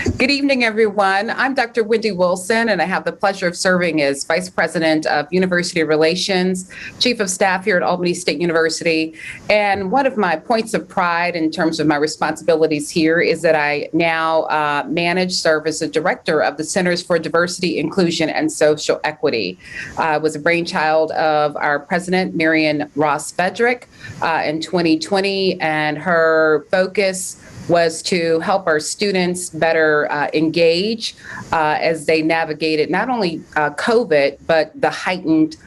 Good evening, everyone. I'm Dr. Wendy Wilson, and I have the pleasure of serving as Vice President of University Relations, Chief of Staff here at Albany State University. And one of my points of pride in terms of my responsibilities here is that I now serve as the Director of the Centers for Diversity, Inclusion, and Social Equity. I was a brainchild of our President, Marion Ross Fedrick, in 2020, and her focus was to help our students better engage as they navigated not only COVID, but the heightened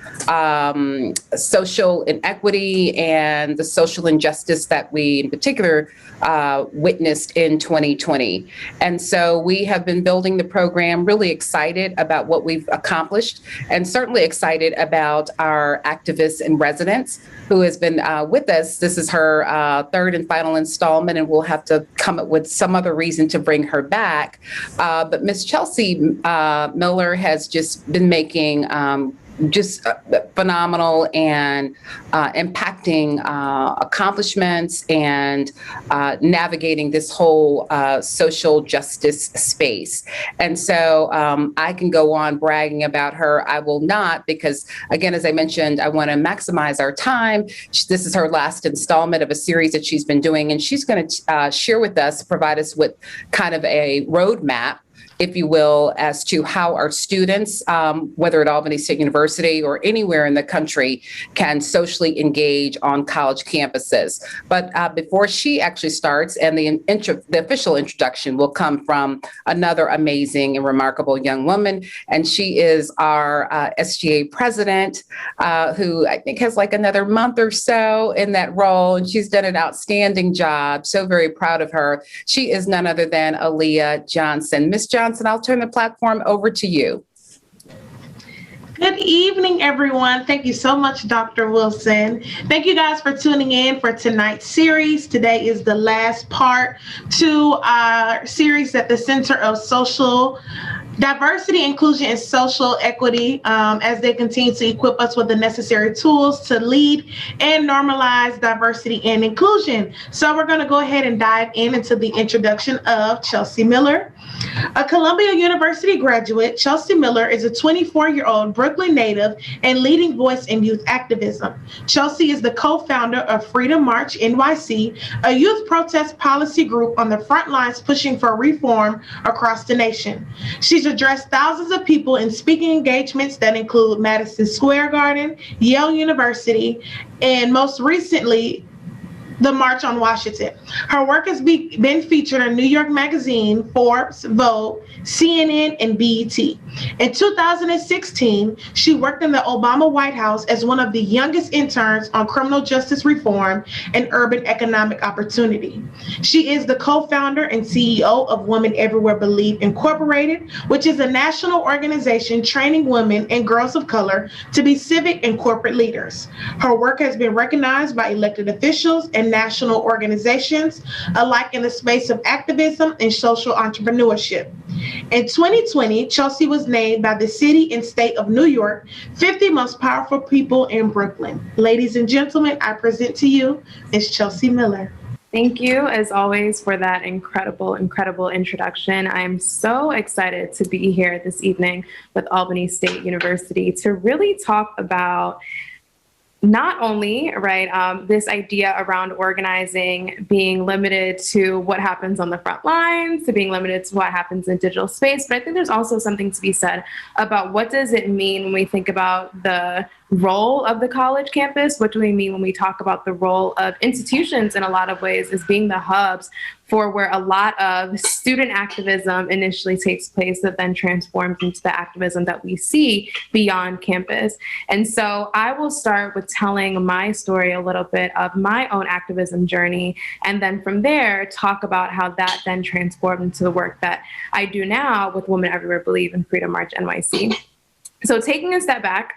social inequity and the social injustice that we, in particular, witnessed in 2020. And so we have been building the program, really excited about what we've accomplished, and certainly excited about our activist in residence who has been with us. This is her third and final installment, and we'll have to come up with some other reason to bring her back. But Miss Chelsea Miller has just been making phenomenal and impacting accomplishments and navigating this whole social justice space. And so I can go on bragging about her. I will not, because again, as I mentioned, I want to maximize our time. This is her last installment of a series that she's been doing, and she's going to share with us, provide us with kind of a roadmap, if you will, as to how our students, whether at Albany State University or anywhere in the country, can socially engage on college campuses. But before she actually starts, and the official introduction will come from another amazing and remarkable young woman, and she is our SGA president, who I think has like another month or so in that role, and she's done an outstanding job. So very proud of her. She is none other than Aaliyah Johnson. Miss Johnson, I'll turn the platform over to you. Good evening, everyone. Thank you so much, Dr. Wilson. Thank you guys for tuning in for tonight's series. Today is the last part to our series at the Center of Social Diversity, Inclusion, and Social Equity, as they continue to equip us with the necessary tools to lead and normalize diversity and inclusion. So we're going to go ahead and dive into the introduction of Chelsea Miller. A Columbia University graduate, Chelsea Miller is a 24-year-old Brooklyn native and leading voice in youth activism. Chelsea is the co-founder of Freedom March NYC, a youth protest policy group on the front lines pushing for reform across the nation. She's addressed thousands of people in speaking engagements that include Madison Square Garden, Yale University, and most recently, the March on Washington. Her work has been featured in New York Magazine, Forbes, Vogue, CNN, and BET. In 2016, she worked in the Obama White House as one of the youngest interns on criminal justice reform and urban economic opportunity. She is the co-founder and CEO of Women Everywhere Believe Incorporated, which is a national organization training women and girls of color to be civic and corporate leaders. Her work has been recognized by elected officials and national organizations, alike in the space of activism and social entrepreneurship. In 2020, Chelsea was named by the city and state of New York 50 most powerful people in Brooklyn. Ladies and gentlemen, I present to you Ms. Chelsea Miller. Thank you, as always, for that incredible introduction. I'm so excited to be here this evening with Albany State University to really talk about not only, this idea around organizing being limited to what happens on the front lines, to being limited to what happens in digital space, but I think there's also something to be said about what does it mean when we think about the role of the college campus? What do we mean when we talk about the role of institutions in a lot of ways as being the hubs for where a lot of student activism initially takes place that then transforms into the activism that we see beyond campus? And so I will start with telling my story a little bit of my own activism journey, and then from there talk about how that then transformed into the work that I do now with Women Everywhere Believe and Freedom March NYC. So taking a step back,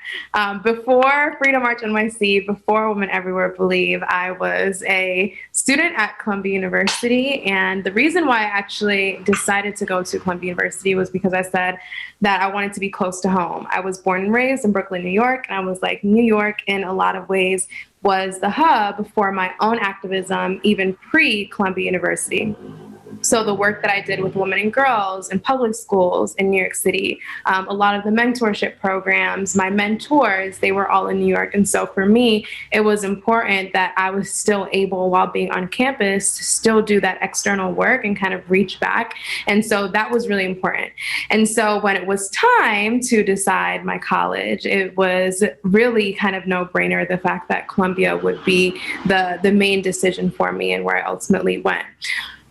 before Freedom March NYC, before Women Everywhere Believe, I was a student at Columbia University. And the reason why I actually decided to go to Columbia University was because I said that I wanted to be close to home. I was born and raised in Brooklyn, New York, and I was like, New York in a lot of ways was the hub for my own activism, even pre-Columbia University. So the work that I did with women and girls in public schools in New York City, a lot of the mentorship programs, my mentors, they were all in New York. And so for me, it was important that I was still able, while being on campus, to still do that external work and kind of reach back. And so that was really important. And so when it was time to decide my college, it was really kind of no-brainer, the fact that Columbia would be the main decision for me and where I ultimately went.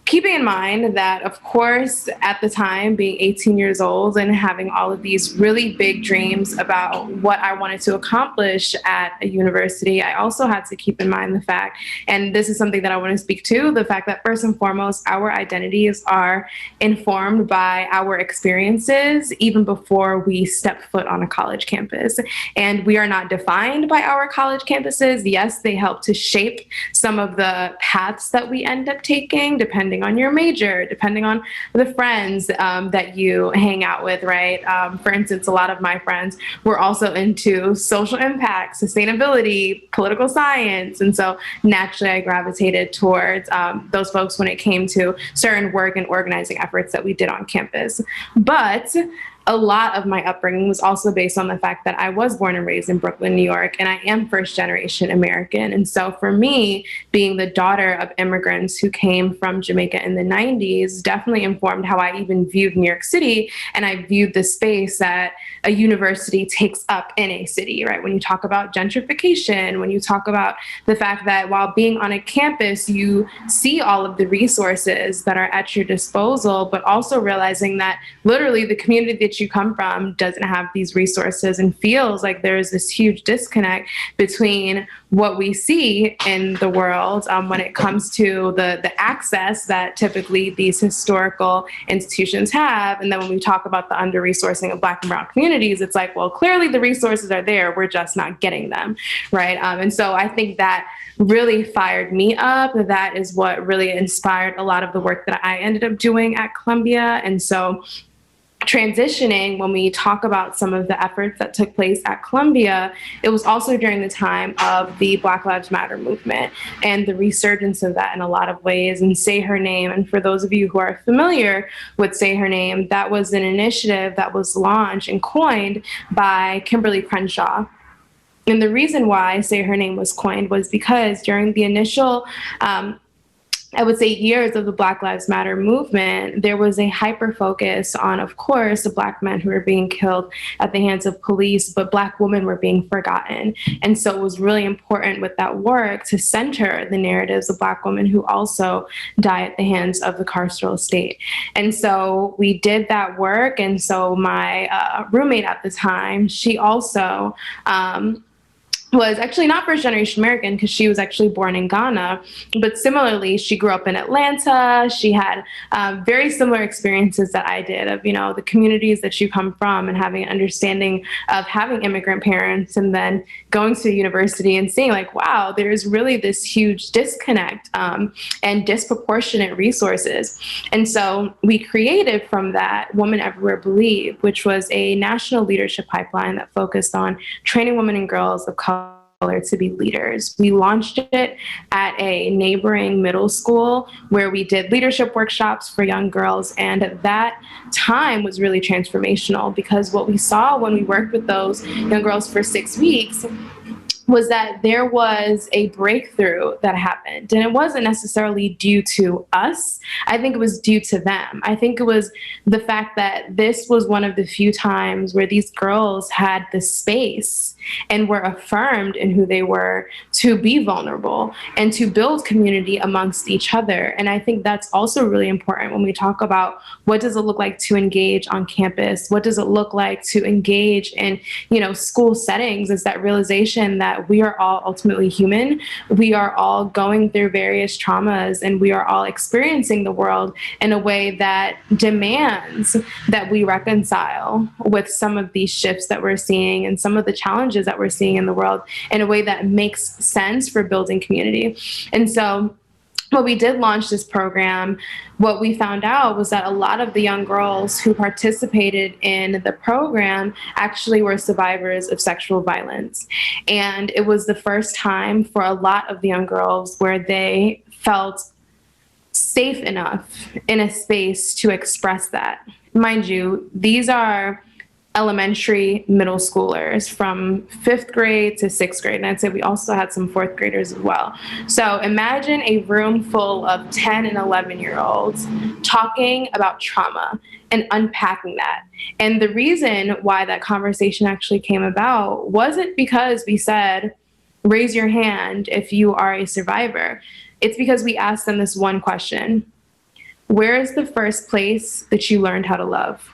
Keeping in mind that, of course, at the time, being 18 years old and having all of these really big dreams about what I wanted to accomplish at a university, I also had to keep in mind the fact, and this is something that I want to speak to, the fact that first and foremost, our identities are informed by our experiences even before we step foot on a college campus. And we are not defined by our college campuses. Yes, they help to shape some of the paths that we end up taking, depending on your major, depending on the friends that you hang out with, right? For instance, a lot of my friends were also into social impact, sustainability, political science. And so naturally I gravitated towards those folks when it came to certain work and organizing efforts that we did on campus. But a lot of my upbringing was also based on the fact that I was born and raised in Brooklyn, New York, and I am first generation American. And so for me, being the daughter of immigrants who came from Jamaica in the 90s definitely informed how I even viewed New York City. And I viewed the space that a university takes up in a city, right? When you talk about gentrification, when you talk about the fact that while being on a campus, you see all of the resources that are at your disposal, but also realizing that literally the community that you come from doesn't have these resources, and feels like there's this huge disconnect between what we see in the world when it comes to the access that typically these historical institutions have. And then when we talk about the under-resourcing of Black and Brown communities, it's like, well, clearly the resources are there, we're just not getting them, right? And so I think that really fired me up. That is what really inspired a lot of the work that I ended up doing at Columbia. And so transitioning, when we talk about some of the efforts that took place at Columbia, it was also during the time of the Black Lives Matter movement and the resurgence of that in a lot of ways. And Say Her Name, and for those of you who are familiar with Say Her Name, that was an initiative that was launched and coined by Kimberly Crenshaw. And the reason why Say Her Name was coined was because during the initial I would say years of the Black Lives Matter movement, there was a hyper focus on, of course, the Black men who were being killed at the hands of police, but Black women were being forgotten. And so it was really important with that work to center the narratives of Black women who also die at the hands of the carceral state. And so we did that work. And so my roommate at the time, she also was actually not first generation American, because she was actually born in Ghana, but similarly, she grew up in Atlanta. She had very similar experiences that I did of, the communities that you come from and having an understanding of having immigrant parents, and then going to university and seeing like, wow, there's really this huge disconnect and disproportionate resources. And so we created from that Women Everywhere Believe, which was a national leadership pipeline that focused on training women and girls of color to be leaders. We launched it at a neighboring middle school where we did leadership workshops for young girls. And that time was really transformational, because what we saw when we worked with those young girls for 6 weeks was that there was a breakthrough that happened. And it wasn't necessarily due to us. I think it was due to them. I think it was the fact that this was one of the few times where these girls had the space and were affirmed in who they were to be vulnerable and to build community amongst each other. And I think that's also really important when we talk about what does it look like to engage on campus? What does it look like to engage in, school settings? Is that realization that we are all ultimately human. We are all going through various traumas, and we are all experiencing the world in a way that demands that we reconcile with some of these shifts that we're seeing and some of the challenges that we're seeing in the world in a way that makes sense for building community. And so when we did launch this program, what we found out was that a lot of the young girls who participated in the program actually were survivors of sexual violence. And it was the first time for a lot of the young girls where they felt safe enough in a space to express that. Mind you, these are elementary, middle schoolers from 5th grade to 6th grade. And I'd say we also had some 4th graders as well. So imagine a room full of 10 and 11-year-olds talking about trauma and unpacking that. And the reason why that conversation actually came about wasn't because we said, raise your hand if you are a survivor. It's because we asked them this one question: where is the first place that you learned how to love?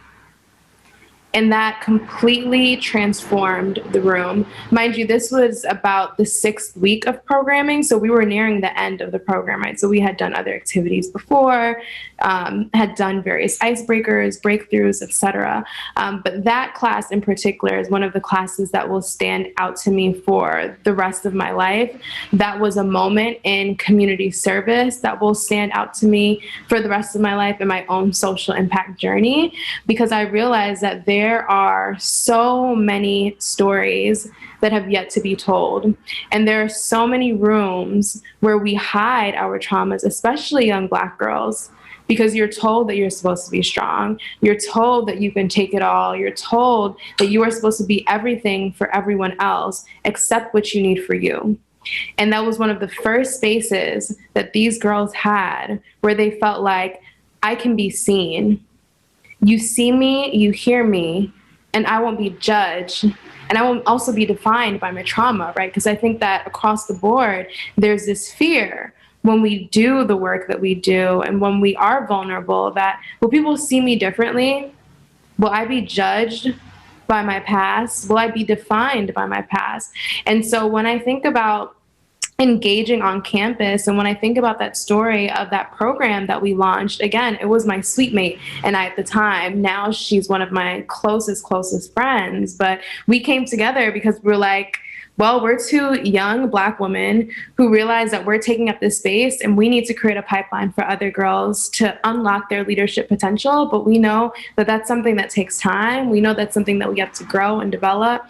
And that completely transformed the room. Mind you, this was about the 6th week of programming, so we were nearing the end of the program, right? So we had done other activities before, had done various icebreakers, breakthroughs, etc. But that class in particular is one of the classes that will stand out to me for the rest of my life. That was a moment in community service that will stand out to me for the rest of my life in my own social impact journey, because I realized that there are so many stories that have yet to be told. And there are so many rooms where we hide our traumas, especially young Black girls, because you're told that you're supposed to be strong. You're told that you can take it all. You're told that you are supposed to be everything for everyone else except what you need for you. And that was one of the first spaces that these girls had where they felt like, I can be seen. You see me, you hear me, and I won't be judged. And I won't also be defined by my trauma, right? Because I think that across the board, there's this fear when we do the work that we do and when we are vulnerable that, will people see me differently? Will I be judged by my past? Will I be defined by my past? And so when I think about engaging on campus, and when I think about that story of that program that we launched, again, it was my suite mate and I at the time. Now she's one of my closest friends. But we came together because we're like, well, we're two young Black women who realize that we're taking up this space and we need to create a pipeline for other girls to unlock their leadership potential. But we know that that's something that takes time. We know that's something that we have to grow and develop.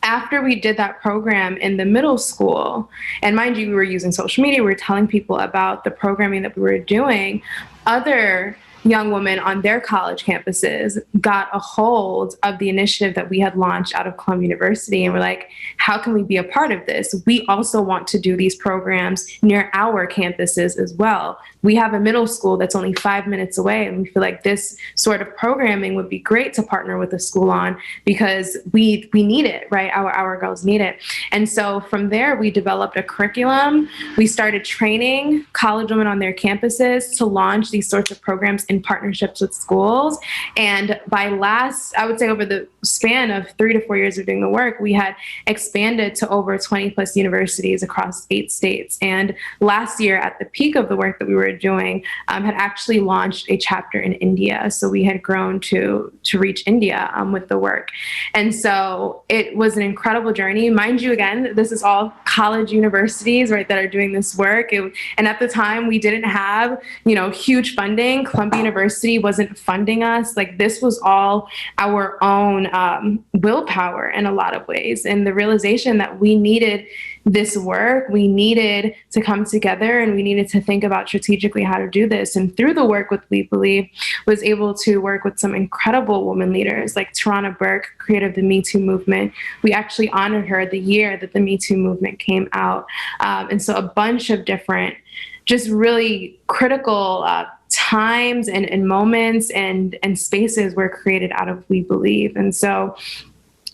After we did that program in the middle school, and mind you, we were using social media, we were telling people about the programming that we were doing, other young women on their college campuses got a hold of the initiative that we had launched out of Columbia University. And we're like, how can we be a part of this? We also want to do these programs near our campuses as well. We have a middle school that's only 5 minutes away, and we feel like this sort of programming would be great to partner with a school on because we need it, right? Our girls need it. And so from there, we developed a curriculum. We started training college women on their campuses to launch these sorts of programs in partnerships with schools. And by I would say over the span of 3 to 4 years of doing the work, we had expanded to over 20 plus universities across 8 states. And last year, at the peak of the work that we were doing, had actually launched a chapter in India. So we had grown to reach India with the work. And so it was an incredible journey. Mind you, again, this is all college universities, right, that are doing this work. And at the time, we didn't have, huge funding. Columbia University wasn't funding us. Like, this was all our own willpower in a lot of ways. And the realization that we needed this work, we needed to come together and we needed to think about strategically how to do this. And through the work with We Believe, was able to work with some incredible women leaders like Tarana Burke, creator of the Me Too movement. We actually honored her the year that the Me Too movement came out. And so a bunch of different, just really critical times and moments and spaces were created out of We Believe. And so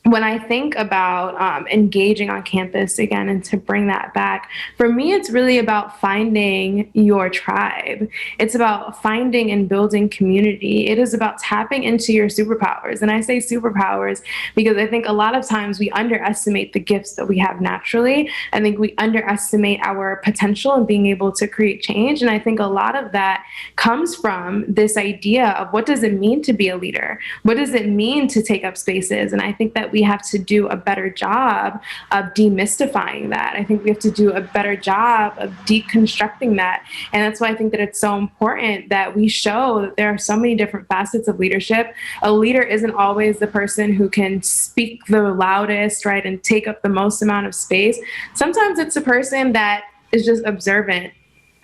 when I think about engaging on campus again, and to bring that back, for me, it's really about finding your tribe. It's about finding and building community. It is about tapping into your superpowers. And I say superpowers because I think a lot of times we underestimate the gifts that we have naturally. I think we underestimate our potential in being able to create change. And I think a lot of that comes from this idea of what does it mean to be a leader? What does it mean to take up spaces? And I think that we have to do a better job of demystifying that. I think we have to do a better job of deconstructing that. And that's why I think that it's so important that we show that there are so many different facets of leadership. A leader isn't always the person who can speak the loudest, right, and take up the most amount of space. Sometimes it's a person that is just observant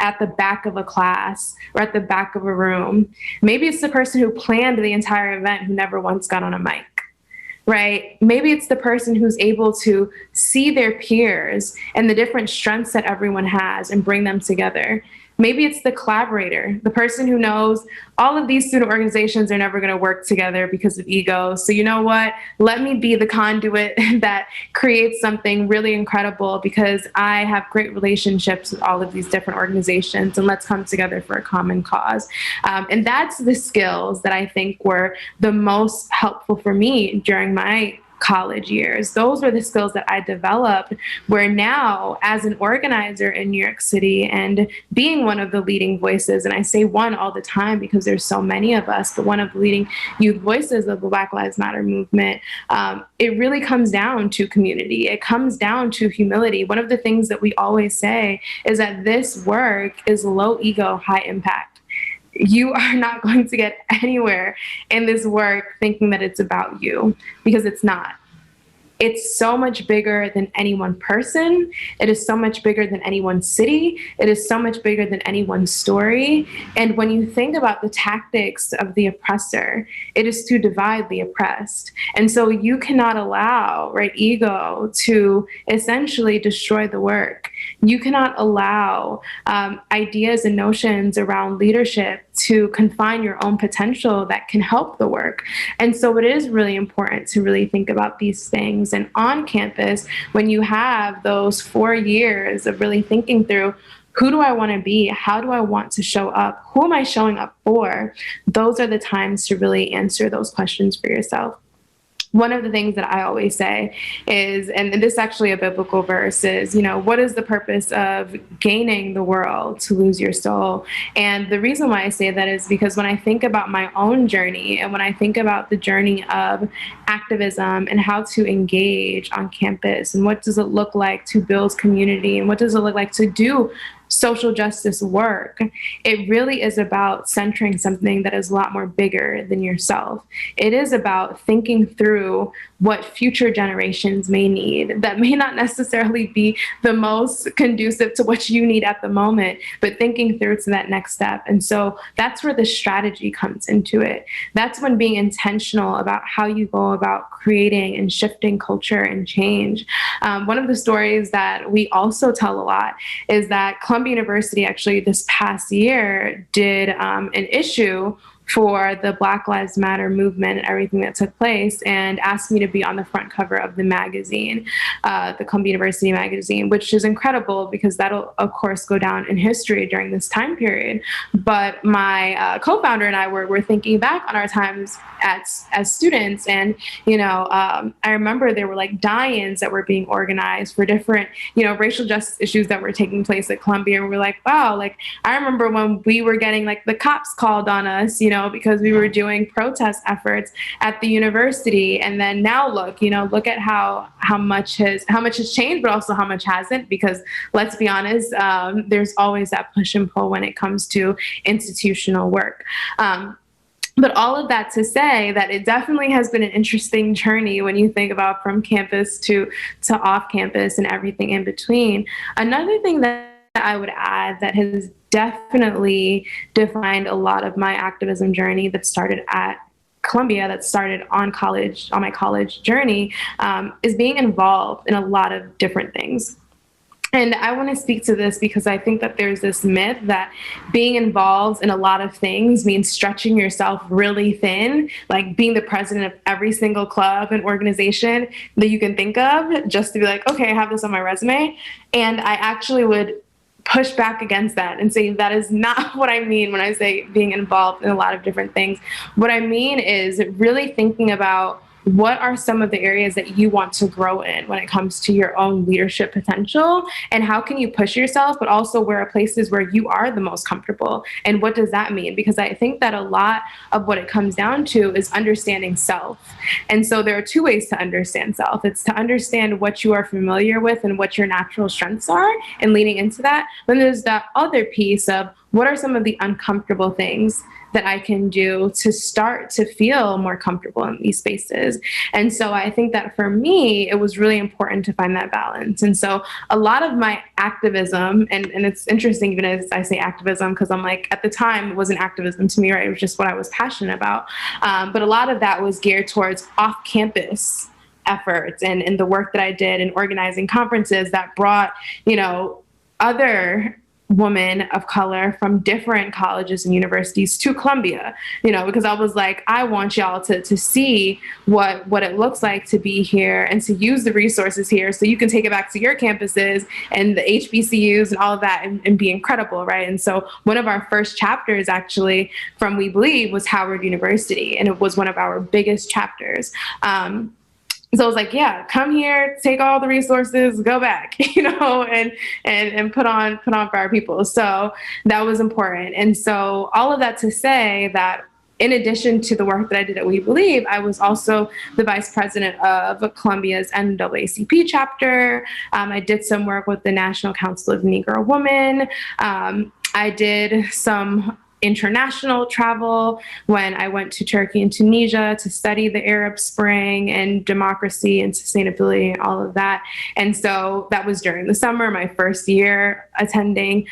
at the back of a class or at the back of a room. Maybe it's the person who planned the entire event who never once got on a mic. Right? Maybe it's the person who's able to see their peers and the different strengths that everyone has and bring them together. Maybe it's the collaborator, the person who knows all of these student organizations are never going to work together because of ego. So you know what? Let me be the conduit that creates something really incredible because I have great relationships with all of these different organizations, and let's come together for a common cause. And that's the skills that I think were the most helpful for me during my college years. Those were the skills that I developed, where now as an organizer in New York City and being one of the leading voices, and I say one all the time because there's so many of us, but one of the leading youth voices of the Black Lives Matter movement, it really comes down to community. It comes down to humility. One of the things that we always say is that this work is low ego, high impact. You are not going to get anywhere in this work thinking that it's about you, because it's not. It's so much bigger than any one person. It is so much bigger than any one city. It is so much bigger than any one story. And when you think about the tactics of the oppressor, it is to divide the oppressed. And so you cannot allow, right, ego to essentially destroy the work. You cannot allow ideas and notions around leadership to confine your own potential that can help the work. And so it is really important to really think about these things. And on campus, when you have those 4 years of really thinking through, who do I want to be? How do I want to show up? Who am I showing up for? Those are the times to really answer those questions for yourself. One of the things that I always say is, and this is actually a biblical verse, is, what is the purpose of gaining the world to lose your soul? And the reason why I say that is because when I think about my own journey and when I think about the journey of activism and how to engage on campus and what does it look like to build community and what does it look like to do social justice work, it really is about centering something that is a lot more bigger than yourself. It is about thinking through what future generations may need that may not necessarily be the most conducive to what you need at the moment, but thinking through to that next step. And so that's where the strategy comes into it. That's when being intentional about how you go about creating and shifting culture and change. One of the stories that we also tell a lot is that Columbia University actually this past year did an issue for the Black Lives Matter movement and everything that took place, and asked me to be on the front cover of the magazine, the Columbia University magazine, which is incredible because that'll, of course, go down in history during this time period. But my co-founder and I were thinking back on our times as students, and I remember there were like die-ins that were being organized for different racial justice issues that were taking place at Columbia, and we were like, wow, like I remember when we were getting like the cops called on us, because we were doing protest efforts at the university. And then now look at how much has changed, but also how much hasn't, because let's be honest, there's always that push and pull when it comes to institutional work. But all of that to say that it definitely has been an interesting journey when you think about from campus to off campus and everything in between. Another thing that I would add that has definitely defined a lot of my activism journey that started at Columbia, that started on my college journey, is being involved in a lot of different things. And I want to speak to this because I think that there's this myth that being involved in a lot of things means stretching yourself really thin, like being the president of every single club and organization that you can think of, just to be like, okay, I have this on my resume. And I actually would push back against that and say that is not what I mean when I say being involved in a lot of different things. What I mean is really thinking about what are some of the areas that you want to grow in when it comes to your own leadership potential, and how can you push yourself, but also where are places where you are the most comfortable, and what does that mean? Because I think that a lot of what it comes down to is understanding self. And so there are two ways to understand self. It's to understand what you are familiar with and what your natural strengths are and leaning into that. Then there's that other piece of what are some of the uncomfortable things that I can do to start to feel more comfortable in these spaces. And so I think that for me, it was really important to find that balance. And so a lot of my activism, and it's interesting even as I say activism, because I'm like, at the time, it wasn't activism to me, right? It was just what I was passionate about. But a lot of that was geared towards off-campus efforts and the work that I did in organizing conferences that brought, other women of color from different colleges and universities to Columbia, because I was like, I want y'all to see what it looks like to be here and to use the resources here so you can take it back to your campuses and the HBCUs and all of that and be incredible, right? And so one of our first chapters actually from We Believe was Howard University, and it was one of our biggest chapters. So I was like, yeah, come here, take all the resources, go back, and put on for our people. So that was important. And so all of that to say that in addition to the work that I did at We Believe, I was also the vice president of Columbia's NAACP chapter. I did some work with the National Council of Negro Women. I did some international travel when I went to Turkey and Tunisia to study the Arab Spring and democracy and sustainability and all of that. And so that was during the summer, my first year attending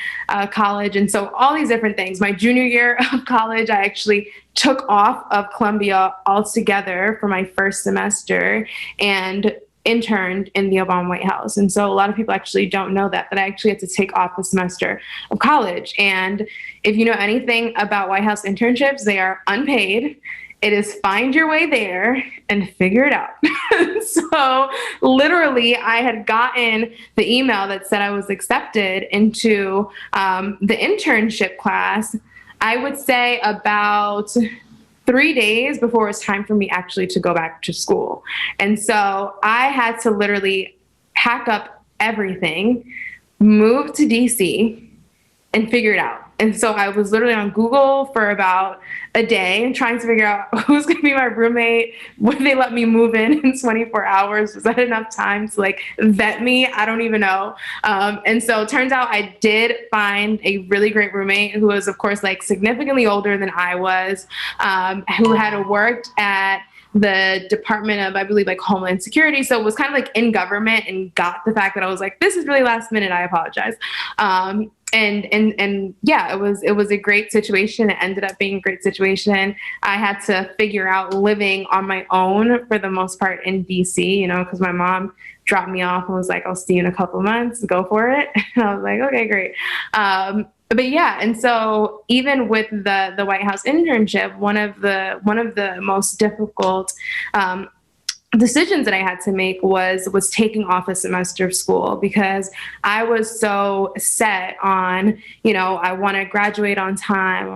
college. And so all these different things. My junior year of college, I actually took off of Columbia altogether for my first semester and interned in the Obama White House. And so a lot of people actually don't know that I actually had to take off a semester of college. And if you know anything about White House internships, they are unpaid. It is find your way there and figure it out. So literally I had gotten the email that said I was accepted into the internship class, I would say about 3 days before it was time for me actually to go back to school. And so I had to literally pack up everything, move to DC, and figure it out. And so I was literally on Google for about a day trying to figure out who's going to be my roommate. Would they let me move in 24 hours? Was that enough time to vet me? I don't even know. And so it turns out I did find a really great roommate who was, of course, significantly older than I was, who had worked at the Department of, I believe, Homeland Security. So it was kind of in government, and got the fact that I was like, this is really last minute. I apologize. And yeah, it was a great situation. It ended up being a great situation. I had to figure out living on my own for the most part in DC, because my mom dropped me off and was like, I'll see you in a couple of months, go for it. And I was like, okay, great. But yeah, and so even with the White House internship, one of the most difficult decisions that I had to make was taking off a semester of school, because I was so set on, I want to graduate on time.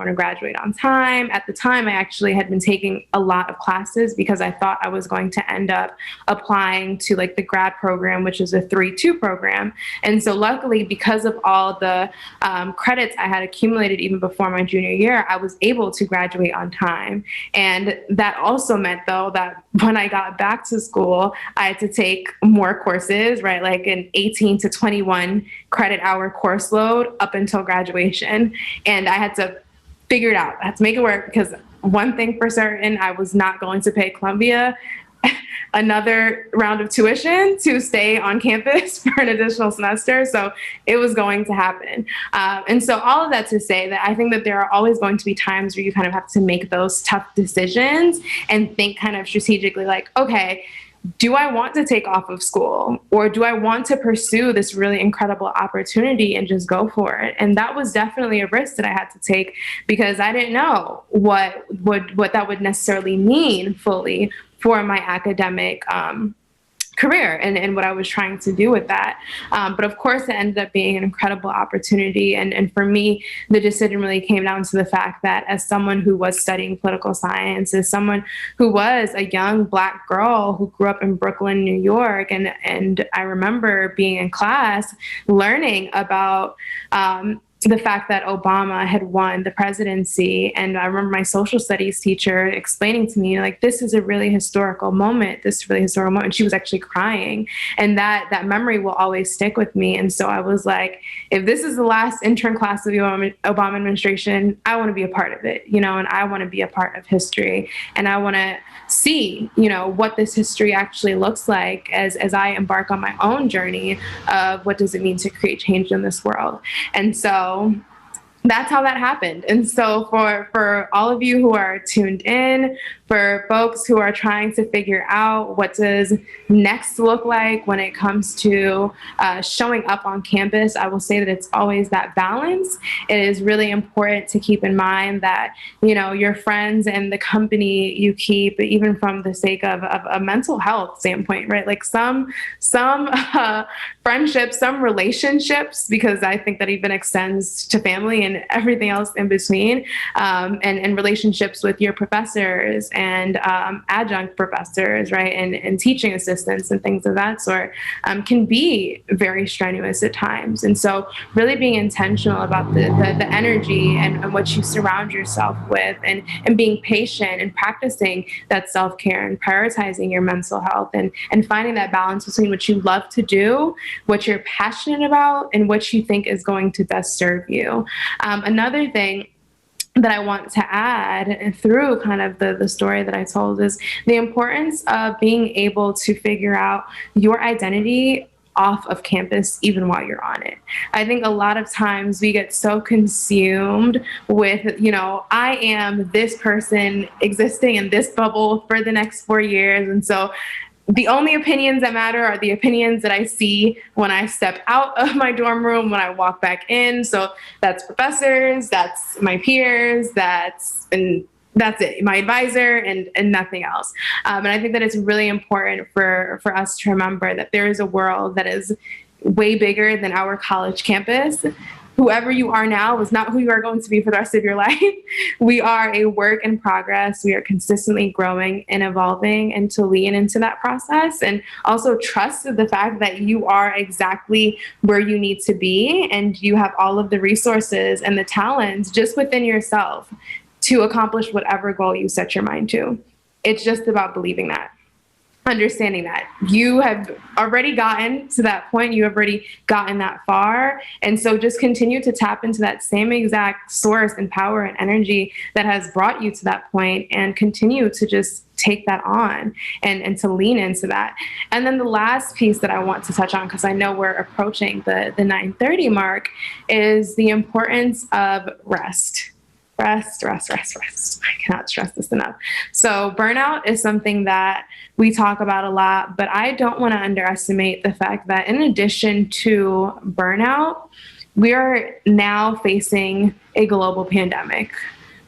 At the time, I actually had been taking a lot of classes because I thought I was going to end up applying to the grad program, which is a 3-2 program. And so luckily, because of all the credits I had accumulated even before my junior year, I was able to graduate on time. And that also meant, though, that when I got back to school, I had to take more courses, right? An 18 to 21 credit hour course load up until graduation. And I had to figure it out. I had to make it work, because one thing for certain, I was not going to pay Columbia another round of tuition to stay on campus for an additional semester. So it was going to happen. And so all of that to say that I think that there are always going to be times where you kind of have to make those tough decisions and think kind of strategically okay, do I want to take off of school, or do I want to pursue this really incredible opportunity and just go for it? And that was definitely a risk that I had to take, because I didn't know what that would necessarily mean fully for my academic career and what I was trying to do with that. But of course, it ended up being an incredible opportunity. And for me, the decision really came down to the fact that as someone who was studying political science, as someone who was a young Black girl who grew up in Brooklyn, New York, and I remember being in class learning about the fact that Obama had won the presidency. And I remember my social studies teacher explaining to me, like, this is a really historical moment. This is a really historical moment. And she was actually crying. And that memory will always stick with me. And so I was like, if this is the last intern class of the Obama administration, I want to be a part of it, and I want to be a part of history. And I want to see, what this history actually looks like as I embark on my own journey of what does it mean to create change in this world. And so that's how that happened. And so for all of you who are tuned in, for folks who are trying to figure out what does next look like when it comes to showing up on campus, I will say that it's always that balance. It is really important to keep in mind that, your friends and the company you keep, even from the sake of a mental health standpoint, right? Like some friendships, some relationships, because I think that even extends to family and everything else in between, and relationships with your professors and adjunct professors, right, and teaching assistants and things of that sort, can be very strenuous at times. And so really being intentional about the energy and what you surround yourself with, and being patient and practicing that self-care and prioritizing your mental health, and finding that balance between what you love to do, what you're passionate about, and what you think is going to best serve you. Another thing that I want to add through kind of the story that I told is the importance of being able to figure out your identity off of campus, even while you're on it. I think a lot of times we get so consumed with, I am this person existing in this bubble for the next 4 years. And so the only opinions that matter are the opinions that I see when I step out of my dorm room, when I walk back in. So that's professors, that's my peers, that's it, my advisor, and nothing else. And I think that it's really important for us to remember that there is a world that is way bigger than our college campus. Whoever you are now is not who you are going to be for the rest of your life. We are a work in progress. We are consistently growing and evolving, and to lean into that process and also trust the fact that you are exactly where you need to be, and you have all of the resources and the talents just within yourself to accomplish whatever goal you set your mind to. It's just about believing that. Understanding that you have already gotten to that point, you have already gotten that far. And so just continue to tap into that same exact source and power and energy that has brought you to that point, and continue to just take that on and to lean into that. And then the last piece that I want to touch on, because I know we're approaching the 9:30 mark, is the importance of rest. Rest. I cannot stress this enough. So burnout is something that we talk about a lot, but I don't want to underestimate the fact that in addition to burnout, we are now facing a global pandemic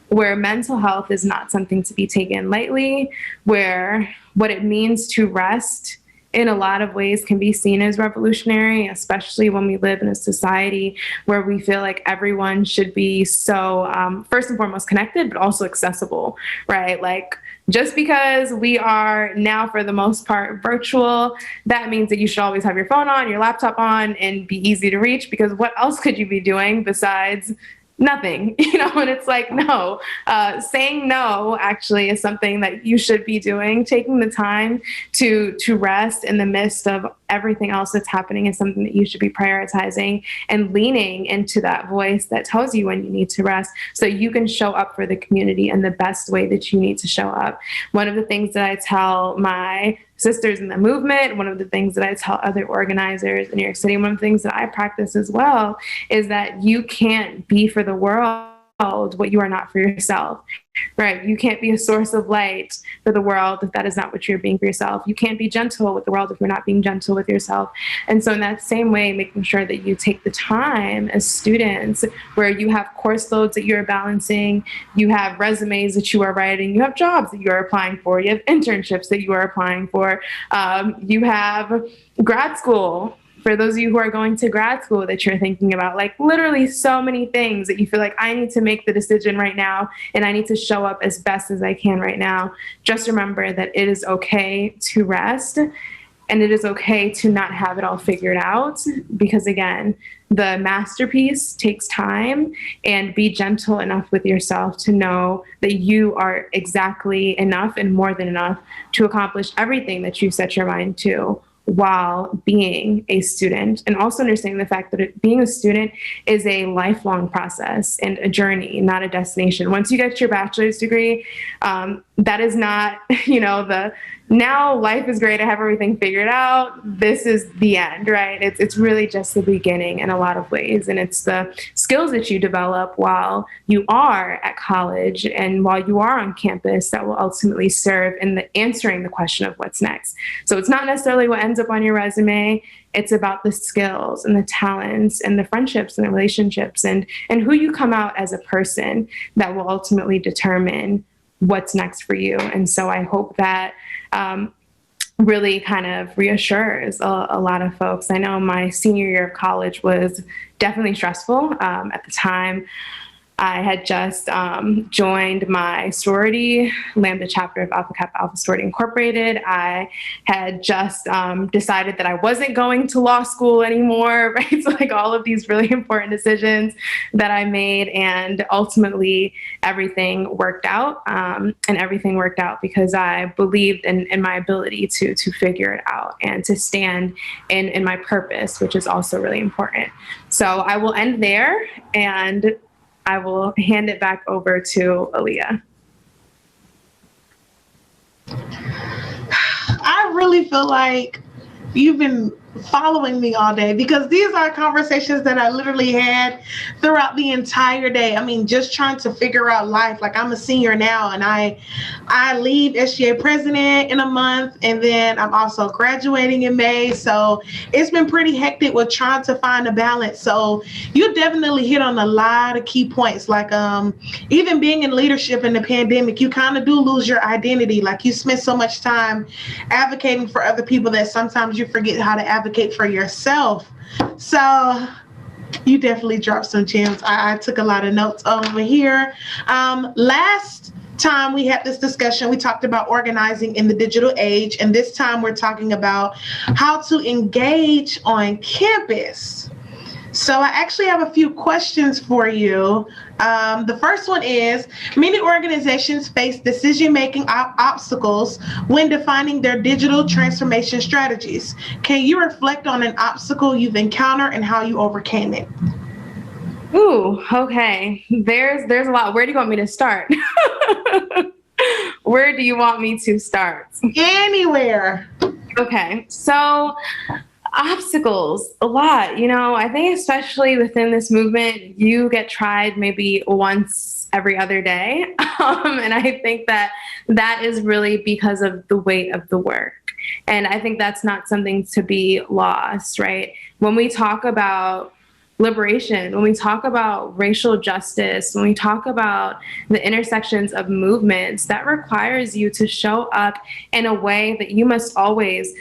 where mental health is not something to be taken lightly, where what it means to rest in a lot of ways can be seen as revolutionary, especially when we live in a society where we feel like everyone should be so, first and foremost, connected, but also accessible, right? Like, just because we are now, for the most part, virtual, that means that you should always have your phone on, your laptop on, and be easy to reach, because what else could you be doing besides nothing, and it's like, no, saying no actually is something that you should be doing. Taking the time to rest in the midst of everything else that's happening is something that you should be prioritizing, and leaning into that voice that tells you when you need to rest so you can show up for the community in the best way that you need to show up. One of the things that I tell my sisters in the movement, one of the things that I tell other organizers in New York City, one of the things that I practice as well, is that you can't be for the world what you are not for yourself, right? You can't be a source of light for the world if that is not what you're being for yourself. You can't be gentle with the world if you're not being gentle with yourself. And so in that same way, making sure that you take the time as students, where you have course loads that you're balancing, you have resumes that you are writing, you have jobs that you are applying for, you have internships that you are applying for, you have grad school, for those of you who are going to grad school that you're thinking about, like literally so many things that you feel like, I need to make the decision right now, and I need to show up as best as I can right now. Just remember that it is okay to rest, and it is okay to not have it all figured out, because again, the masterpiece takes time, and be gentle enough with yourself to know that you are exactly enough and more than enough to accomplish everything that you set your mind to while being a student. And also understanding the fact that being a student is a lifelong process and a journey, not a destination. Once you get your bachelor's degree, that is not, the now life is great, I have everything figured out, this is the end, right? It's really just the beginning in a lot of ways. And it's the skills that you develop while you are at college and while you are on campus that will ultimately serve in answering the question of what's next. So it's not necessarily what ends up on your resume. It's about the skills and the talents and the friendships and the relationships and who you come out as a person that will ultimately determine what's next for you. And so I hope that really kind of reassures a lot of folks. I know my senior year of college was definitely stressful. At the time, I had just joined my sorority, Lambda chapter of Alpha Kappa Alpha Sorority Incorporated. I had just decided that I wasn't going to law school anymore, right? So like all of these really important decisions that I made, and ultimately everything worked out. And everything worked out because I believed in my ability to figure it out and to stand in my purpose, which is also really important. So I will end there, and I will hand it back over to Aaliyah. I really feel like you've been following me all day, because these are conversations that I literally had throughout the entire day. I mean, just trying to figure out life. Like, I'm a senior now, and I leave SGA president in a month, and then I'm also graduating in May. So it's been pretty hectic with trying to find a balance. So you definitely hit on a lot of key points. Like, even being in leadership in the pandemic, you kind of do lose your identity. Like, you spend so much time advocating for other people that sometimes you forget how to advocate for yourself. So you definitely dropped some gems. I took a lot of notes over here. Last time we had this discussion, we talked about organizing in the digital age, and this time we're talking about how to engage on campus. So I actually have a few questions for you. The first one is, many organizations face decision-making obstacles when defining their digital transformation strategies. Can you reflect on an obstacle you've encountered and how you overcame it? Ooh, okay. There's a lot. Where do you want me to start? Where do you want me to start? Anywhere. Okay, so obstacles, a lot. I think especially within this movement, you get tried maybe once every other day. And I think that is really because of the weight of the work. And I think that's not something to be lost, right? When we talk about liberation, when we talk about racial justice, when we talk about the intersections of movements, that requires you to show up in a way that you must always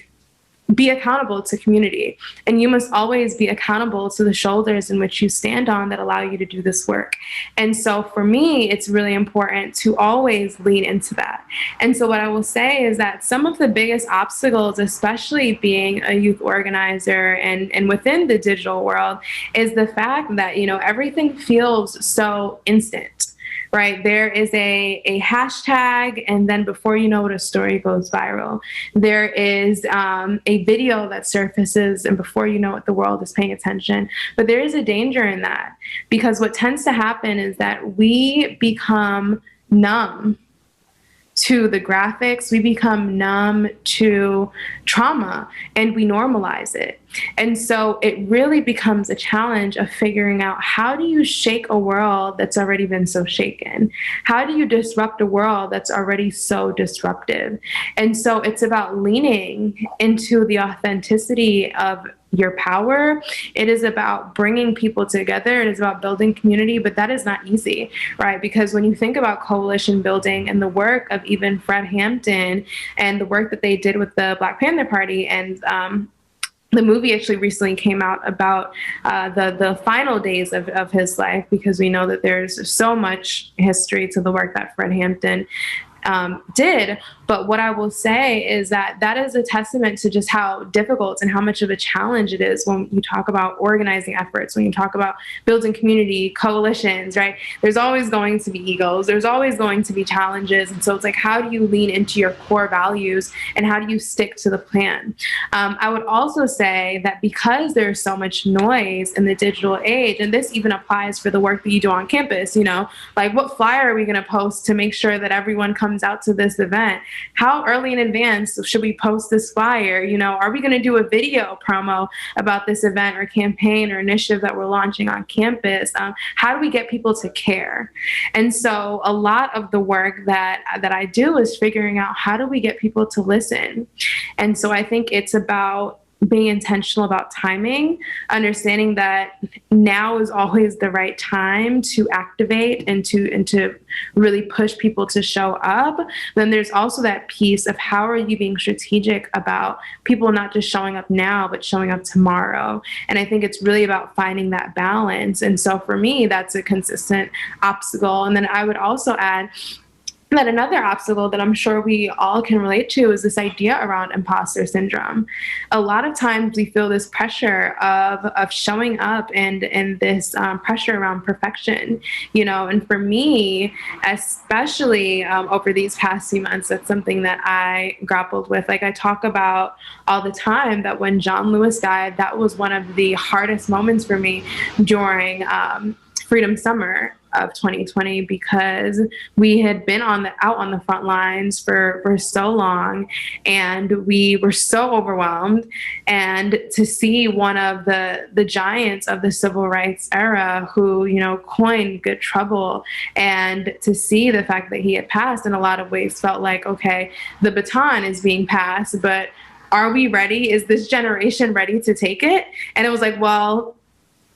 be accountable to community, and you must always be accountable to the shoulders in which you stand on that allow you to do this work. And so for me, it's really important to always lean into that. And so what I will say is that some of the biggest obstacles, especially being a youth organizer and within the digital world, is the fact that, everything feels so instant. Right? There is a hashtag, and then before you know it, a story goes viral. There is a video that surfaces, and before you know it, the world is paying attention. But there is a danger in that, because what tends to happen is that we become numb to the graphics, we become numb to trauma, and we normalize it. And so it really becomes a challenge of figuring out, how do you shake a world that's already been so shaken? How do you disrupt a world that's already so disruptive? And so it's about leaning into the authenticity of your power. It is about bringing people together. It is about building community, but that is not easy, right? Because when you think about coalition building and the work of even Fred Hampton and the work that they did with the Black Panther Party, and the movie actually recently came out about the final days of his life, because we know that there's so much history to the work that Fred Hampton did. But what I will say is that that is a testament to just how difficult and how much of a challenge it is when you talk about organizing efforts, when you talk about building community, coalitions, right? There's always going to be egos. There's always going to be challenges. And so it's like, how do you lean into your core values and how do you stick to the plan? I would also say that because there's so much noise in the digital age, and this even applies for the work that you do on campus, you know, like what flyer are we going to post to make sure that everyone comes out to this event? How early in advance should we post this flyer? You know, are we going to do a video promo about this event or campaign or initiative that we're launching on campus? How do we get people to care? And so a lot of the work that I do is figuring out how do we get people to listen. And so I think it's about being intentional about timing, understanding that now is always the right time to activate and to really push people to show up. Then there's also that piece of how are you being strategic about people not just showing up now, but showing up tomorrow. And I think it's really about finding that balance. And so for me, that's a consistent obstacle. And then I would also add that another obstacle that I'm sure we all can relate to is this idea around imposter syndrome. A lot of times we feel this pressure of showing up and this pressure around perfection, you know, and for me, especially over these past few months, that's something that I grappled with. Like I talk about all the time that when John Lewis died, that was one of the hardest moments for me during Freedom Summer of 2020, because we had been out on the front lines for so long and we were so overwhelmed. And to see one of the giants of the civil rights era who, you know, coined good trouble, and to see the fact that he had passed in a lot of ways felt like, okay, the baton is being passed, but are we ready? Is this generation ready to take it? And it was like, well,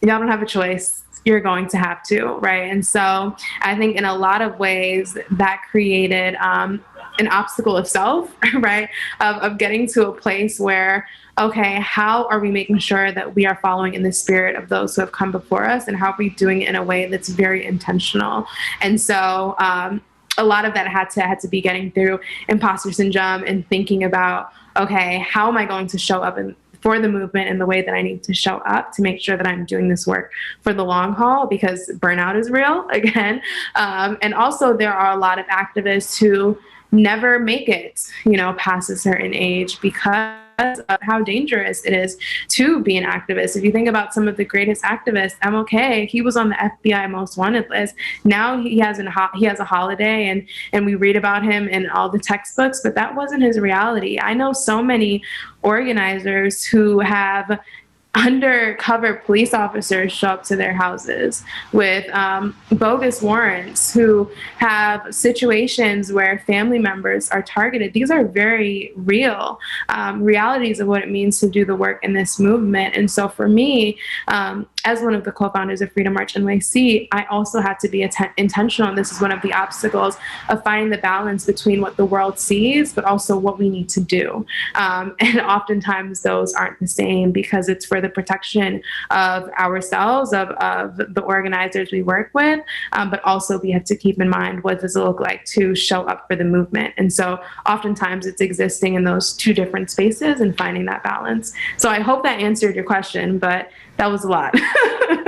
y'all don't have a choice. You're going to have to, right? And so I think in a lot of ways that created an obstacle of self, right? Of getting to a place where, okay, how are we making sure that we are following in the spirit of those who have come before us, and how are we doing it in a way that's very intentional? And so a lot of that had to be getting through imposter syndrome and thinking about, okay, how am I going to show up for the movement in the way that I need to show up to make sure that I'm doing this work for the long haul, because burnout is real again. And also there are a lot of activists who never make it, you know, past a certain age because of how dangerous it is to be an activist. If you think about some of the greatest activists, MLK, he was on the FBI most wanted list. Now he has a holiday and we read about him in all the textbooks, but that wasn't his reality. I know so many organizers who have undercover police officers show up to their houses with bogus warrants, who have situations where family members are targeted. These are very real realities of what it means to do the work in this movement. And so for me, as one of the co-founders of Freedom March NYC, I also had to be intentional. And this is one of the obstacles of finding the balance between what the world sees, but also what we need to do. And oftentimes those aren't the same, because it's for the protection of ourselves, of the organizers we work with, but also we have to keep in mind, what does it look like to show up for the movement? And so oftentimes it's existing in those two different spaces and finding that balance. So I hope that answered your question, but that was a lot.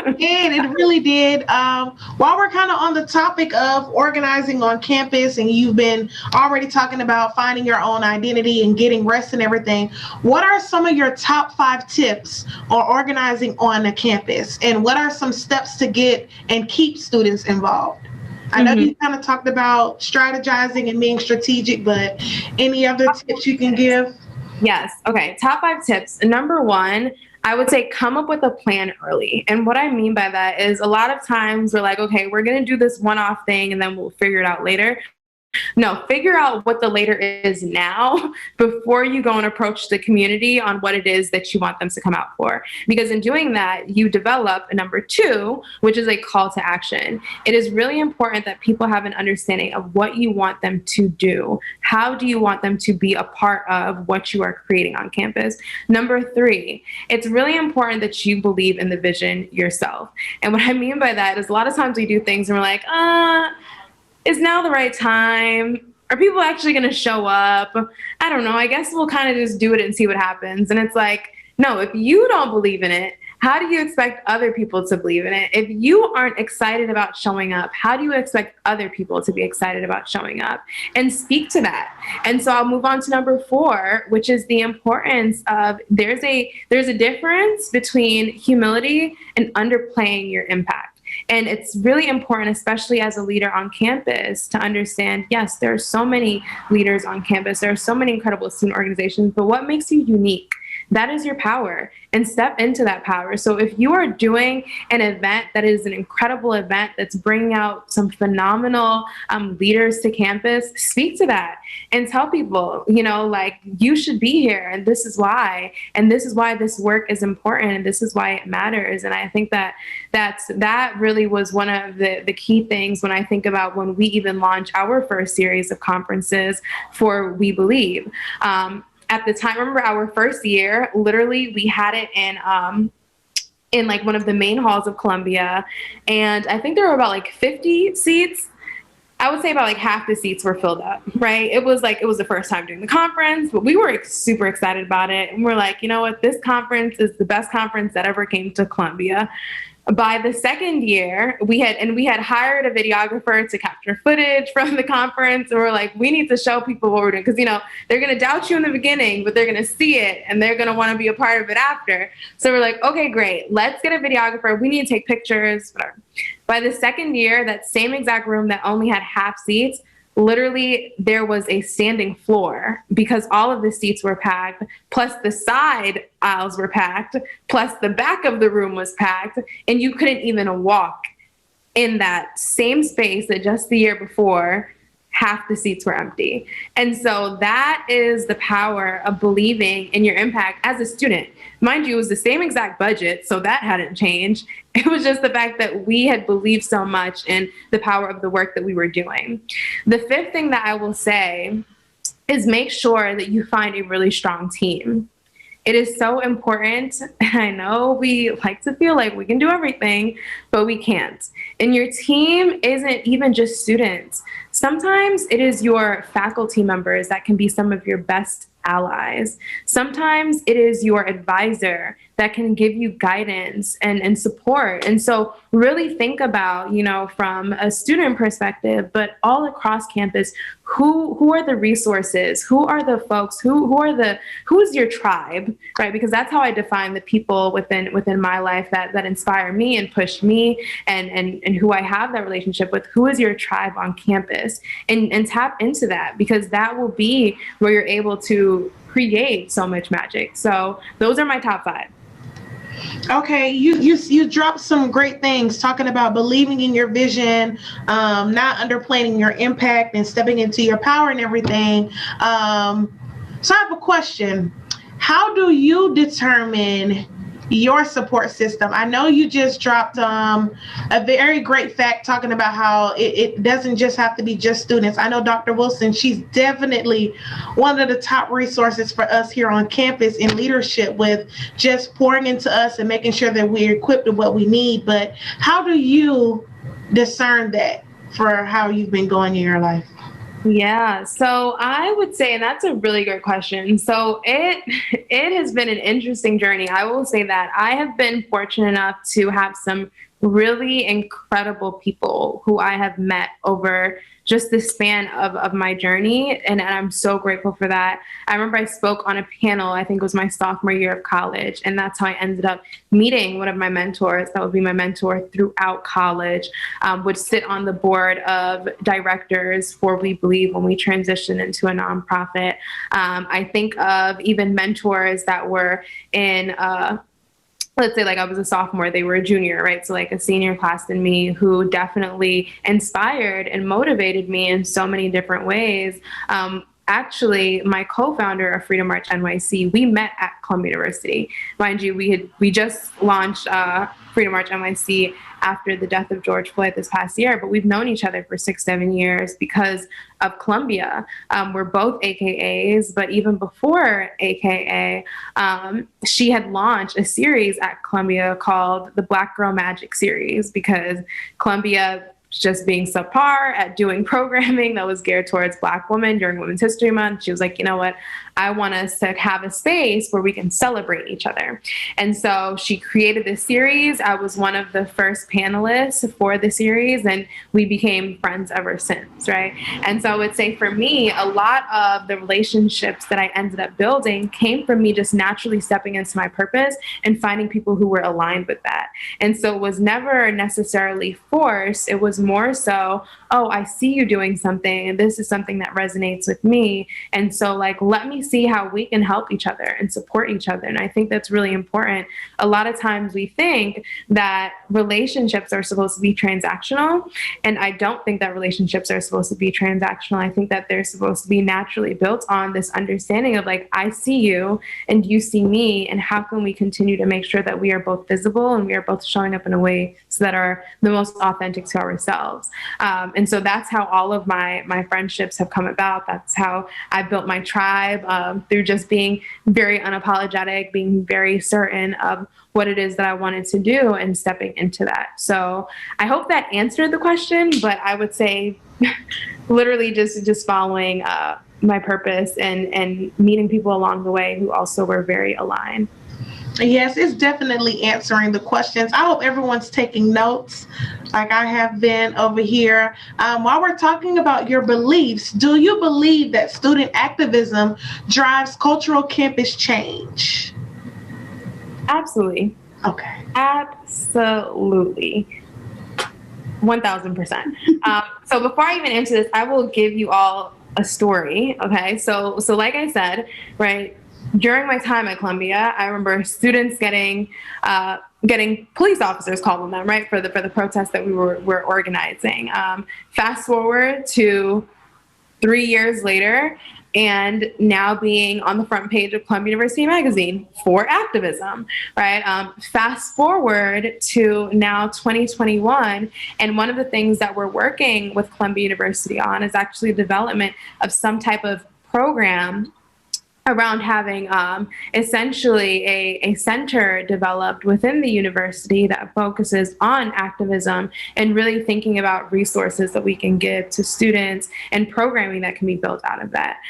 And it really did. While we're kind of on the topic of organizing on campus, and you've been already talking about finding your own identity and getting rest and everything, what are some of your top 5 tips on organizing on a campus? And what are some steps to get and keep students involved? I know you kind of talked about strategizing and being strategic, but any other tips you can give? Yes. Okay. Top 5 tips. Number 1, I would say come up with a plan early. And what I mean by that is a lot of times we're like, okay, we're going to do this one-off thing and then we'll figure it out later. No, figure out what the later is now before you go and approach the community on what it is that you want them to come out for. Because in doing that, you develop a number 2, which is a call to action. It is really important that people have an understanding of what you want them to do. How do you want them to be a part of what you are creating on campus? Number 3, it's really important that you believe in the vision yourself. And what I mean by that is a lot of times we do things and we're like, is now the right time? Are people actually going to show up? I don't know. I guess we'll kind of just do it and see what happens. And it's like, no, if you don't believe in it, how do you expect other people to believe in it? If you aren't excited about showing up, how do you expect other people to be excited about showing up? And speak to that. And so I'll move on to number 4, which is the importance of there's a difference between humility and underplaying your impact. And it's really important, especially as a leader on campus, to understand, yes, there are so many leaders on campus. There are so many incredible student organizations, but what makes you unique? That is your power, and step into that power. So if you are doing an event that is an incredible event that's bringing out some phenomenal leaders to campus, speak to that and tell people, like, you should be here, and this is why this work is important, and this is why it matters. And I think that really was one of the key things when I think about when we even launched our first series of conferences for We Believe. At the time, remember our first year, literally we had it in like one of the main halls of Columbia. And I think there were about like 50 seats. I would say about like half the seats were filled up, right? It was the first time doing the conference, but we were super excited about it. And we're like, you know what? This conference is the best conference that ever came to Columbia. By the second year, we had hired a videographer to capture footage from the conference. And we're like, we need to show people what we're doing. Because, they're going to doubt you in the beginning, but they're going to see it and they're going to want to be a part of it after. So we're like, okay, great. Let's get a videographer. We need to take pictures, whatever. By the second year, that same exact room that only had half seats, literally there was a standing floor because all of the seats were packed, plus the side aisles were packed, plus the back of the room was packed, and you couldn't even walk in that same space that just the year before half the seats were empty. And so that is the power of believing in your impact as a student. Mind you, it was the same exact budget, so that hadn't changed. It was just the fact that we had believed so much in the power of the work that we were doing. The 5th thing that I will say is make sure that you find a really strong team. It is so important. I know we like to feel like we can do everything, but we can't. And your team isn't even just students. Sometimes it is your faculty members that can be some of your best allies. Sometimes it is your advisor that can give you guidance and support. And so really think about, from a student perspective, but all across campus, who are the resources? Who are the folks? Who's your tribe, right? Because that's how I define the people within my life that inspire me and push me and who I have that relationship with. Who is your tribe on campus? And tap into that, because that will be where you're able to create so much magic. So those are my top 5. Okay, you dropped some great things talking about believing in your vision, not underplaying your impact and stepping into your power and everything. So I have a question. How do you determine your support system? I know you just dropped a very great fact talking about how it doesn't just have to be just students. I know Dr. Wilson, she's definitely one of the top resources for us here on campus in leadership, with just pouring into us and making sure that we're equipped with what we need. But how do you discern that for how you've been going in your life? Yeah, so I would say, and that's a really good question. So it has been an interesting journey. I will say that I have been fortunate enough to have some really incredible people who I have met over just the span of my journey. And I'm so grateful for that. I remember I spoke on a panel, I think it was my sophomore year of college. And that's how I ended up meeting one of my mentors. That would be my mentor throughout college, would sit on the board of directors for We Believe when we transitioned into a nonprofit. I think of even mentors that were in, let's say like I was a sophomore, they were a junior, right? So like a senior class than me, who definitely inspired and motivated me in so many different ways. Actually, my co-founder of Freedom March NYC, we met at Columbia University. Mind you, we just launched Freedom March NYC after the death of George Floyd this past year, but we've known each other for 6-7 years because of Columbia. We're both AKAs, but even before AKA, she had launched a series at Columbia called the Black Girl Magic series, because Columbia just being subpar at doing programming that was geared towards Black women during Women's History Month. She was like, you know what? I want us to have a space where we can celebrate each other. And so she created this series. I was one of the first panelists for the series, and we became friends ever since, right? And so I would say for me, a lot of the relationships that I ended up building came from me just naturally stepping into my purpose and finding people who were aligned with that. And so it was never necessarily forced. It was more so, oh, I see you doing something, and this is something that resonates with me. And so, like, let me see how we can help each other and support each other. And I think that's really important. A lot of times we think that relationships are supposed to be transactional, and I don't think that relationships are supposed to be transactional. I think that they're supposed to be naturally built on this understanding of, like, I see you and you see me, and how can we continue to make sure that we are both visible and we are both showing up in a way so that are the most authentic to ourselves. And so that's how all of my friendships have come about. That's how I built my tribe, through just being very unapologetic, being very certain of what it is that I wanted to do and stepping into that. So I hope that answered the question, but I would say literally just following my purpose and meeting people along the way who also were very aligned. Yes, it's definitely answering the questions. I hope everyone's taking notes like I have been over here. While we're talking about your beliefs, do you believe that student activism drives cultural campus change? Absolutely. Okay. Absolutely. 1000%. So before I even answer this, I will give you all a story. Okay. So like I said, right, during my time at Columbia, I remember students getting police officers called on them, right, for the protests that we were organizing. Fast forward to 3 years later, and now being on the front page of Columbia University Magazine for activism, right? Fast forward to now 2021, and one of the things that we're working with Columbia University on is actually the development of some type of program around having essentially a center developed within the university that focuses on activism and really thinking about resources that we can give to students and programming that can be built out of that.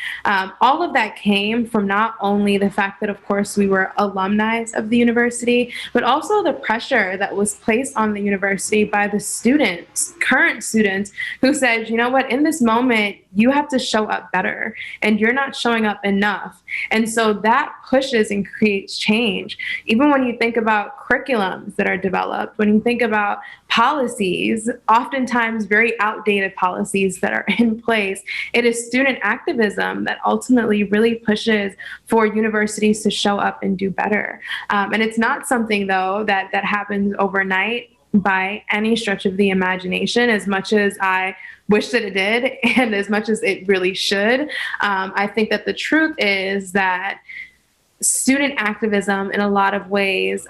All of that came from not only the fact that, of course, we were alumni of the university, but also the pressure that was placed on the university by the students, current students, who said, you know what, in this moment, you have to show up better, and you're not showing up enough. And so that pushes and creates change. Even when you think about curriculums that are developed, when you think about policies, oftentimes very outdated policies that are in place, it is student activism that ultimately really pushes for universities to show up and do better. And it's not something, though, that happens overnight by any stretch of the imagination, as much as I wish that it did and as much as it really should. I think that the truth is that student activism in a lot of ways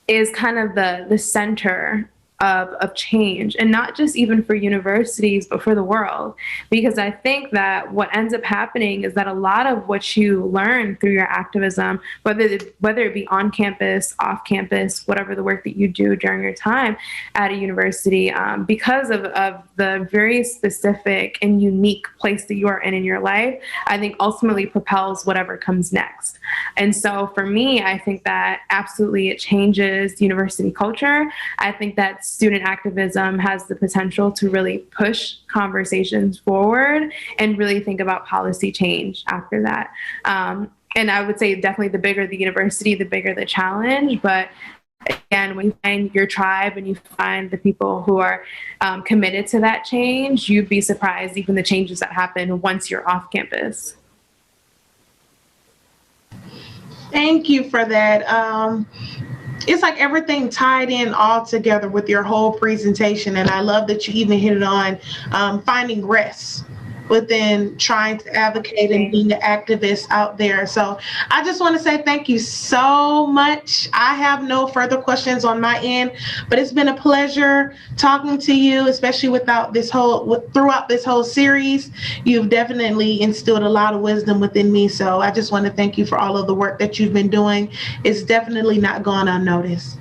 is kind of the center of change, and not just even for universities, but for the world. Because I think that what ends up happening is that a lot of what you learn through your activism, whether it be on campus, off campus, whatever the work that you do during your time at a university, because of the very specific and unique place that you are in your life, I think ultimately propels whatever comes next. And so for me, I think that absolutely it changes university culture. I think that student activism has the potential to really push conversations forward and really think about policy change after that. And I would say definitely the bigger the university, the bigger the challenge. But again, when you find your tribe and you find the people who are committed to that change, you'd be surprised even the changes that happen once you're off campus. Thank you for that. It's like everything tied in all together with your whole presentation. And I love that you even hit it on finding rest within trying to advocate and being an activist out there. So I just want to say thank you so much. I have no further questions on my end, but it's been a pleasure talking to you, especially throughout this whole series. You've definitely instilled a lot of wisdom within me. So I just want to thank you for all of the work that you've been doing. It's definitely not gone unnoticed.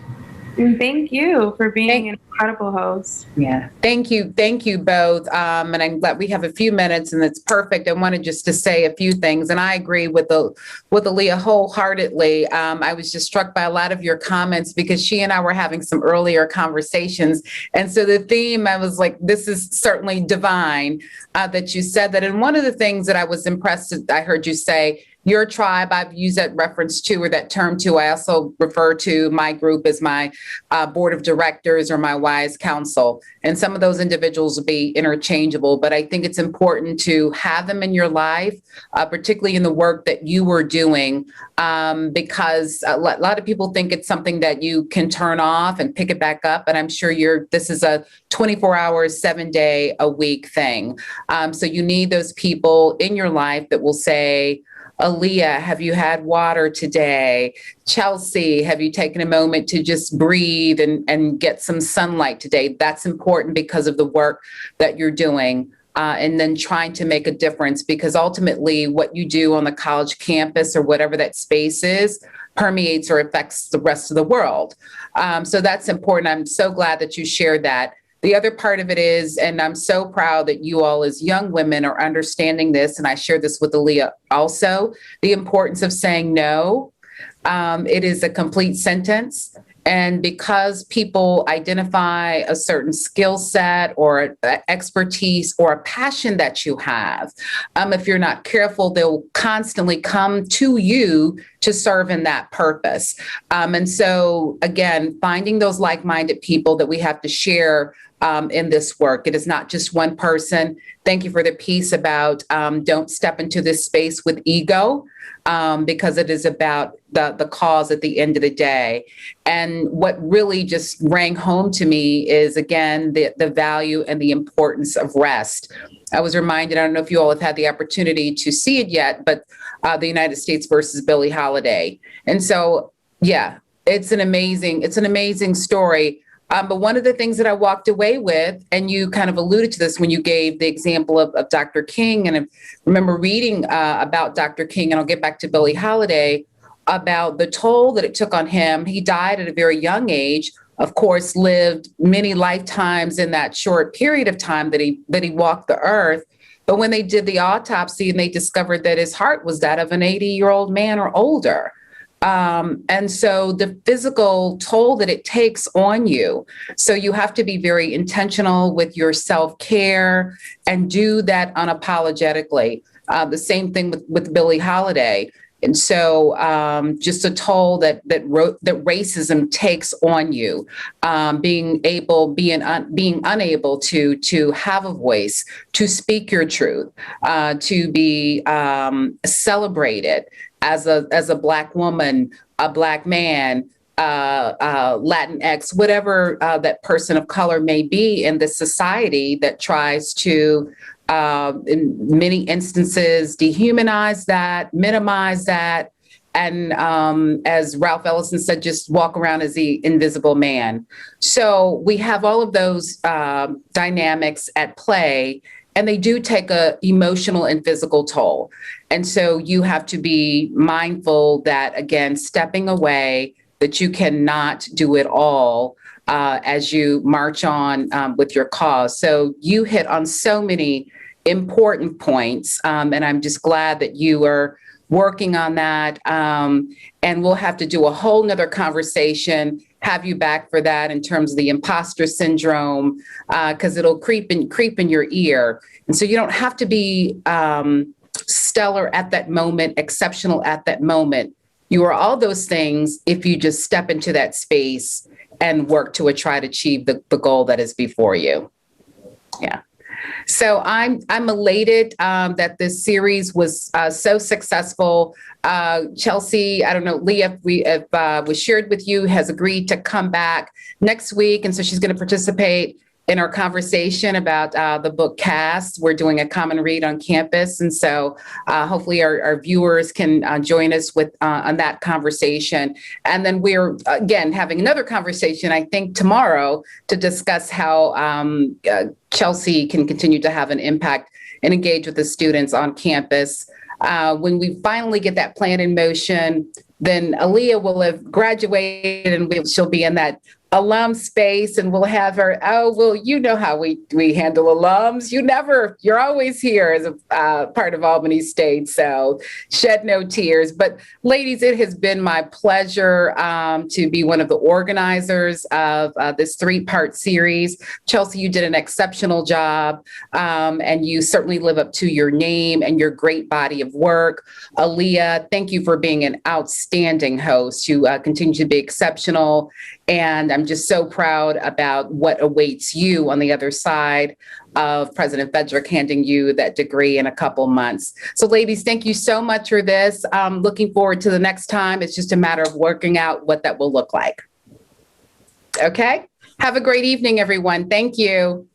And thank you for being an incredible host. Yeah. Thank you. Thank you both. And I'm glad we have a few minutes and it's perfect. I wanted just to say a few things. And I agree with Aaliyah wholeheartedly. I was just struck by a lot of your comments because she and I were having some earlier conversations. And so the theme, I was like, this is certainly divine that you said that. And one of the things that I was impressed, I heard you say, your tribe, I've used that reference to, or that term too. I also refer to my group as my board of directors or my wise council. And some of those individuals will be interchangeable, but I think it's important to have them in your life, particularly in the work that you were doing, because a lot of people think it's something that you can turn off and pick it back up. And I'm sure this is a 24 hours, 7-day-a-week thing. So you need those people in your life that will say, Aaliyah, have you had water today? Chelsea, have you taken a moment to just breathe and get some sunlight today? That's important because of the work that you're doing. And then trying to make a difference, because ultimately what you do on the college campus or whatever that space is permeates or affects the rest of the world. So that's important. I'm so glad that you shared that. The other part of it is, and I'm so proud that you all as young women are understanding this, and I share this with Aaliyah also, the importance of saying no. It is a complete sentence. And because people identify a certain skill set or expertise or a passion that you have, if you're not careful, they'll constantly come to you to serve in that purpose. And so, again, finding those like-minded people that we have to share in this work. It is not just one person. Thank you for the piece about don't step into this space with ego, because it is about the cause at the end of the day. And what really just rang home to me is, again, the value and the importance of rest. I was reminded, I don't know if you all have had the opportunity to see it yet, but the United States versus Billie Holiday. And so, yeah, it's an amazing story. But one of the things that I walked away with, and you kind of alluded to this when you gave the example of Dr. King, and I remember reading about Dr. King, and I'll get back to Billie Holiday, about the toll that it took on him. He died at a very young age, of course, lived many lifetimes in that short period of time that he walked the earth. But when they did the autopsy and they discovered that his heart was that of an 80-year-old man or older. And so the physical toll that it takes on you. So you have to be very intentional with your self-care and do that unapologetically. The same thing with Billie Holiday. And so just a toll that racism takes on you, being unable to have a voice, to speak your truth, to be celebrated as a Black woman, a Black man, Latinx, whatever that person of color may be in this society that tries to, in many instances, dehumanize that, minimize that, and as Ralph Ellison said, just walk around as the invisible man. So we have all of those dynamics at play, and they do take a emotional and physical toll. And so you have to be mindful that, again, stepping away, that you cannot do it all as you march on with your cause. So you hit on so many important points, and I'm just glad that you are working on that. And we'll have to do a whole nother conversation, have you back for that in terms of the imposter syndrome, because it'll creep in your ear. And so you don't have to be stellar at that moment, exceptional at that moment. You are all those things if you just step into that space and work to try to achieve the goal that is before you. Yeah. So I'm elated that this series was so successful. Chelsea, I don't know, Leah, if was shared with you, has agreed to come back next week. And so she's going to participate in our conversation about the book Cast. We're doing a common read on campus. And so hopefully our viewers can join us on that conversation. And then we're, again, having another conversation, I think, tomorrow to discuss how Chelsea can continue to have an impact and engage with the students on campus. When we finally get that plan in motion, then Aaliyah will have graduated and she'll be in that alum space, and we'll have her, oh, well, you know how we handle alums. You're always here as a part of Albany State, so shed no tears. But ladies, it has been my pleasure to be one of the organizers of this 3-part series. Chelsea, you did an exceptional job, and you certainly live up to your name and your great body of work. Aaliyah, thank you for being an outstanding host. You continue to be exceptional, and I'm just so proud about what awaits you on the other side of President Federick handing you that degree in a couple months. So ladies, thank you so much for this. Looking forward to the next time. It's just a matter of working out what that will look like. Okay? Have a great evening, everyone. Thank you.